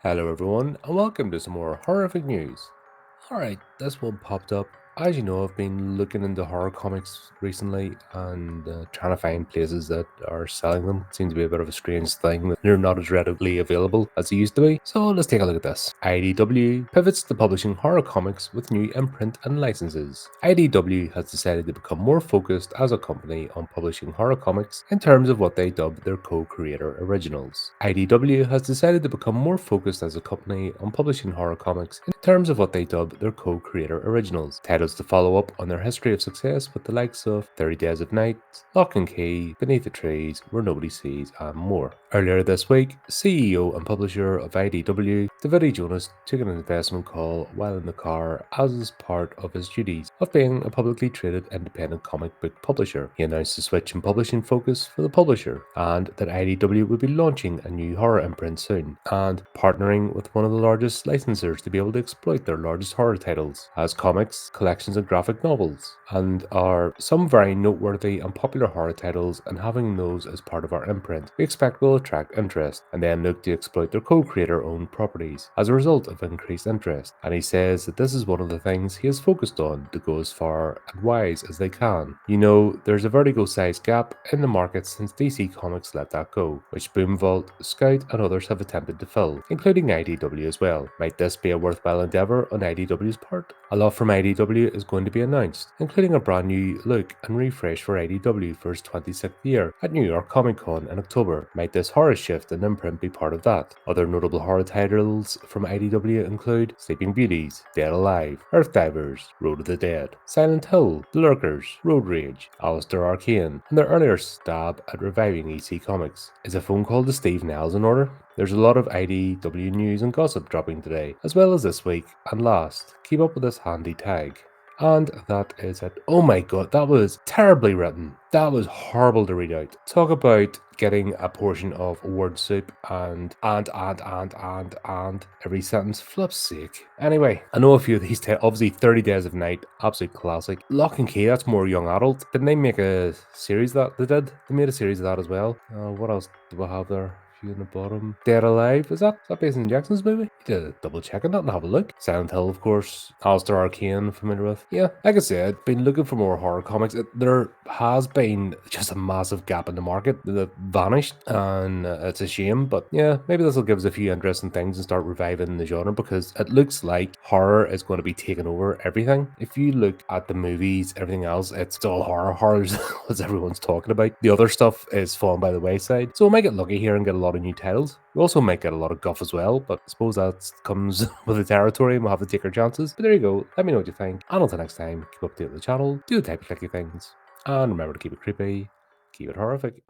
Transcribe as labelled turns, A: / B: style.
A: Hello everyone, and welcome to some more horrific news. Alright, this one popped up. As you know, I've been looking into horror comics recently and trying to find places that are selling them. Seems to be a bit of a strange thing that they're not as readily available as they used to be. So let's take a look at this. IDW pivots to publishing horror comics with new imprint and licenses. IDW has decided to become more focused as a company on publishing horror comics in terms of what they dub their co-creator originals. IDW has decided to become more focused as a company on publishing horror comics in terms of what they dub their co-creator originals, titles to follow up on their history of success with the likes of 30 Days of Night, Lock and Key, Beneath the Trees, Where Nobody Sees, and more. Earlier this week, CEO and publisher of IDW, David Jonas, took an investment call while in the car as part of his duties of being a publicly traded independent comic book publisher. He announced a switch in publishing focus for the publisher and that IDW would be launching a new horror imprint soon and partnering with one of the largest licensors to be able to exploit their largest horror titles as comics, collections and graphic novels, and are some very noteworthy and popular horror titles, and having those as part of our imprint we expect will attract interest and then look to exploit their co-creator owned properties as a result of increased interest. And he says that this is one of the things he has focused on to go as far and wise as they can. You know, there's a Vertigo-sized gap in the market since DC Comics let that go, which Boomvault, Scout and others have attempted to fill, including IDW as well. Might this be a worthwhile endeavour on IDW's part? A lot from IDW is going to be announced, including a brand new look and refresh for IDW for its 26th year at New York Comic Con in October. Might this horror shift and imprint be part of that? Other notable horror titles from IDW include Sleeping Beauties, Dead Alive, Earthdivers, Road of the Dead, Silent Hill, The Lurkers, Road Rage, Alistair Arcane, and their earlier stab at reviving EC Comics. Is a phone call to Steve Niles in order? There's a lot of IDW news and gossip dropping today, as well as this week and last. Keep up with this handy tag. And that is it. Oh my god, that was terribly written. That was horrible to read out. Talk about getting a portion of word soup and every sentence, flip's sake. Anyway, I know a few of these, obviously 30 Days of Night, absolute classic. Lock and Key, that's more young adult. Didn't they make a series that they did? They made a series of that as well. What else do we have there? Few in the bottom. Dead Alive, is that based in Jackson's movie? You did double check on that and have a look. Silent Hill, of course. Alistair Arcane, familiar with. Yeah, like I said, been looking for more horror comics. There has been just a massive gap in the market that vanished, and it's a shame. But yeah, maybe this will give us a few interesting things and start reviving the genre, because it looks like horror is going to be taking over everything. If you look at the movies, everything else, it's still horror. Horror's what everyone's talking about. The other stuff is falling by the wayside. So we might get lucky here and get a lot of new titles. We also might get a lot of guff as well, but I suppose that comes with the territory and we'll have to take our chances. But there you go. Let me know what you think. And until next time, keep up to date with the channel, do the type of clicky things, and remember to keep it creepy, keep it horrific.